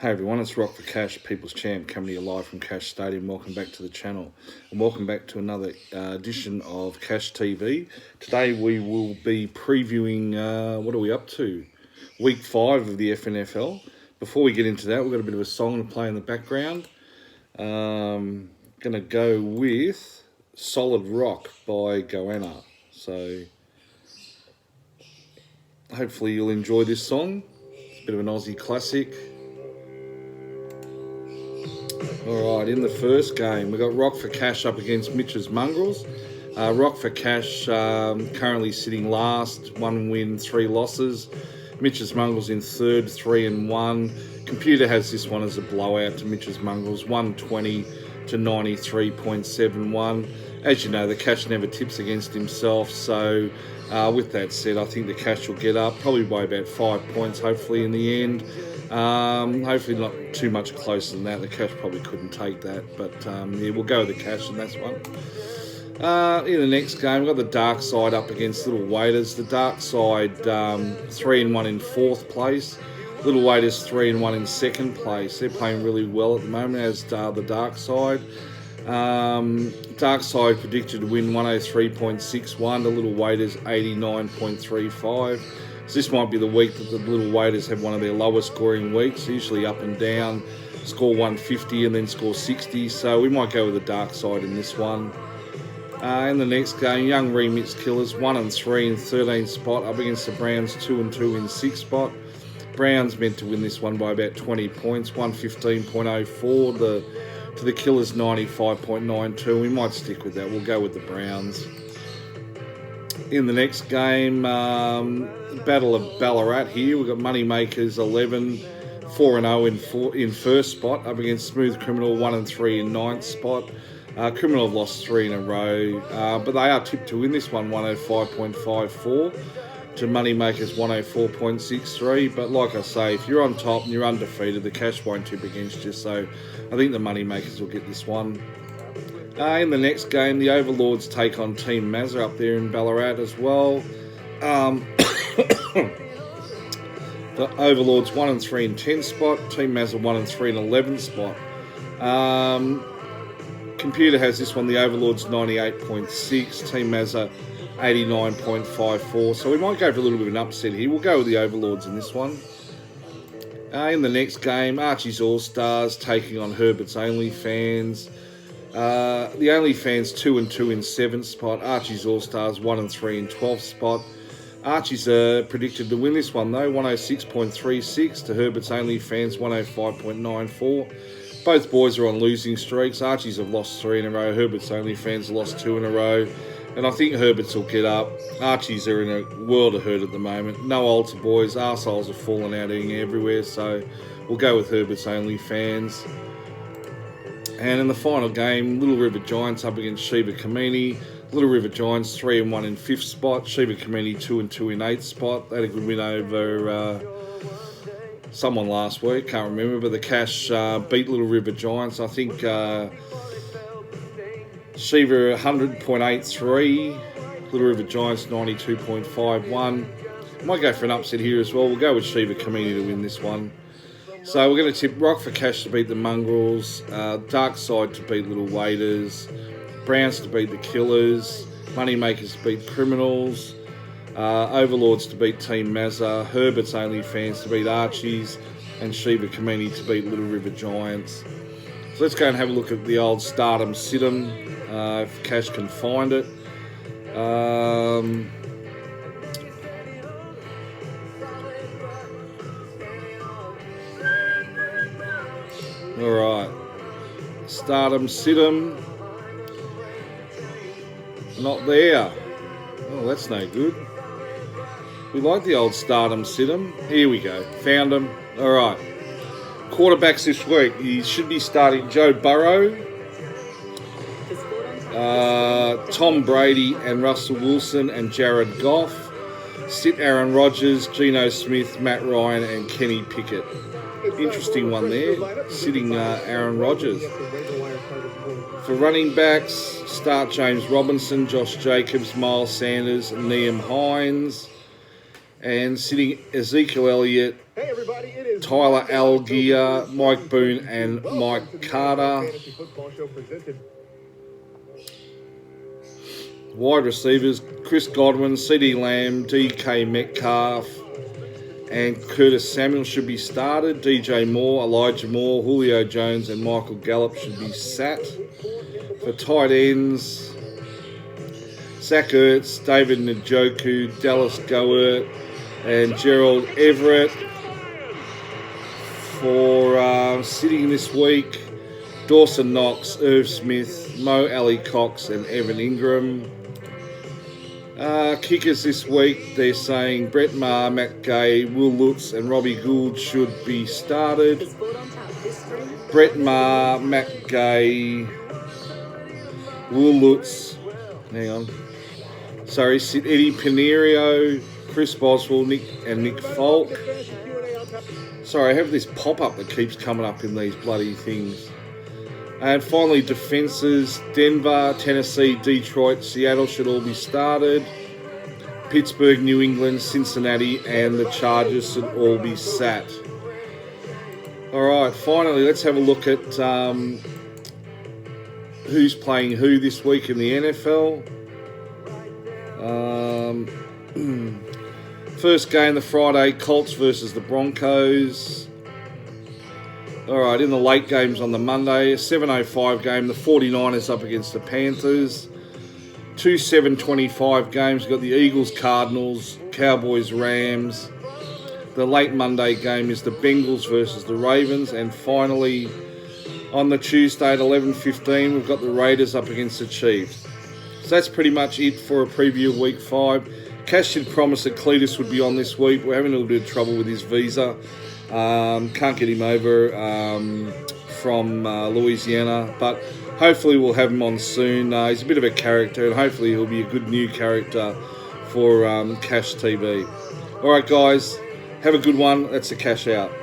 Hey everyone, it's Rock for Cash, People's Champ, coming to you live from Cash Stadium. Welcome back to the channel and welcome back to another edition of Cash TV. Today we will be previewing, what are we up to? Week 5 of the FNFL. Before we get into that, we've got a bit of a song to play in the background. Going to go with Solid Rock by Goanna. So hopefully you'll enjoy this song. It's a bit of an Aussie classic. Alright, in the first game, we've got Rock for Cash up against Mitch's Mongrels. Rock for Cash currently sitting last, 1 win, 3 losses. Mitch's Mongrels in third, 3-1. Computer has this one as a blowout to Mitch's Mongrels, 120 to 93.71. As you know, the Cash never tips against himself, so with that said, I think the Cash will get up, probably by about 5 points, hopefully in the end. Hopefully not too much closer than that. The Cash probably couldn't take that, but yeah, we'll go with the Cash in this one. In the next game, we've got the Dark Side up against Little Waiters. The Dark Side 3-1 in 4th place. Little Waiters 3-1 in 2nd place. They're playing really well at the moment, as the Dark Side. Dark Side predicted to win 103.61 to Little Waiters 89.35. So this might be the week that the Little Waiters have one of their lowest scoring weeks, usually up and down, score 150 and then score 60. So we might go with the Dark Side in this one. In the next game, Young Remix Killers 1-3 in 13th spot up against the Browns 2-2 in 6th spot. Browns meant to win this one by about 20 points, 115.04 to the Killers 95.92. We might stick with that. We'll go with the Browns. In the next game, Battle of Ballarat here. We've got Moneymakers 11, 4-0 in first spot up against Smooth Criminal 1-3 in 9th spot. Criminal have lost 3 in a row, but they are tipped to win this one, 105.54 to Moneymakers 104.63. But like I say, if you're on top and you're undefeated, the Cash won't tip against you. So I think the Moneymakers will get this one. In the next game, the Overlords take on Team Mazza up there in Ballarat as well. The Overlords 1-3 in 10th spot. Team Mazza 1-3 in 11th spot. Computer has this one, the Overlords 98.6. Team Mazza 89.54. So we might go for a little bit of an upset here. We'll go with the Overlords in this one. In the next game, Archie's All-Stars taking on Herbert's OnlyFans. The OnlyFans 2-2 in 7th spot. Archie's All-Stars 1-3 in 12th spot. Archie's predicted to win this one though, 106.36 to Herbert's OnlyFans 105.94. Both boys are on losing streaks. Archie's have lost 3 in a row. Herbert's OnlyFans have lost 2 in a row. And I think Herbert's will get up. Archie's are in a world of hurt at the moment. No altar boys. Arseholes are falling out everywhere. So we'll go with Herbert's OnlyFans. And in the final game, Little River Giants up against Shiva Kamini. Little River Giants 3-1 in 5th spot. Shiva Kamini 2-2 in 8th spot. They had a good win over someone last week, can't remember, but the Cash beat Little River Giants. I think Shiva 100.83, Little River Giants 92.51. Might go for an upset here as well. We'll go with Shiva Kamini to win this one. So we're going to tip Rock for Cash to beat the Mongrels, Dark Side to beat Little Waiters, Browns to beat the Killers, Moneymakers to beat Criminals, Overlords to beat Team Mazza, Herbert's OnlyFans to beat Archie's, and Shiva Kamini to beat Little River Giants. So let's go and have a look at the old Stardom Situm, if Cash can find it. Alright, Stardom Situm, not there. Oh, that's no good. We like the old Stardom Situm. Here we go, found him. Alright, quarterbacks this week. He should be starting Joe Burrow, Tom Brady and Russell Wilson and Jared Goff. Sit Aaron Rodgers, Geno Smith, Matt Ryan and Kenny Pickett. Interesting one there, sitting Aaron Rodgers. For running backs, start James Robinson, Josh Jacobs, Miles Sanders, Liam Hines. And sitting Ezekiel Elliott, Tyler Algier, Mike Boone, and Mike Carter. Wide receivers, Chris Godwin, CD Lamb, DK Metcalf, and Curtis Samuel should be started. DJ Moore, Elijah Moore, Julio Jones, and Michael Gallup should be sat. For tight ends, Zach Ertz, David Njoku, Dallas Goert, and Gerald Everett. For sitting this week, Dawson Knox, Irv Smith, Mo Ali Cox, and Evan Ingram. Kickers this week, they're saying Brett Maher, Matt Gay, Will Lutz, and Robbie Gould should be started. Brett Maher, Matt Gay, Will Lutz, sit Eddie Pinerio, Chris Boswell, Nick Folk. Sorry, I have this pop-up that keeps coming up in these bloody things. And finally, defences, Denver, Tennessee, Detroit, Seattle should all be started. Pittsburgh, New England, Cincinnati, and the Chargers should all be sat. All right, finally, let's have a look at who's playing who this week in the NFL. First game, the Friday, Colts versus the Broncos. All right, in the late games on the Monday, a 7:05 game, the 49ers up against the Panthers. Two 7:25 games, we've got the Eagles, Cardinals, Cowboys, Rams. The late Monday game is the Bengals versus the Ravens. And finally, on the Tuesday at 11:15, we've got the Raiders up against the Chiefs. So that's pretty much it for a preview of Week 5. Cash did promise that Cletus would be on this week. We're having a little bit of trouble with his visa. Can't get him over from Louisiana, but hopefully we'll have him on soon. He's a bit of a character, and hopefully he'll be a good new character for Cash TV. All right, guys, have a good one. That's a Cash out.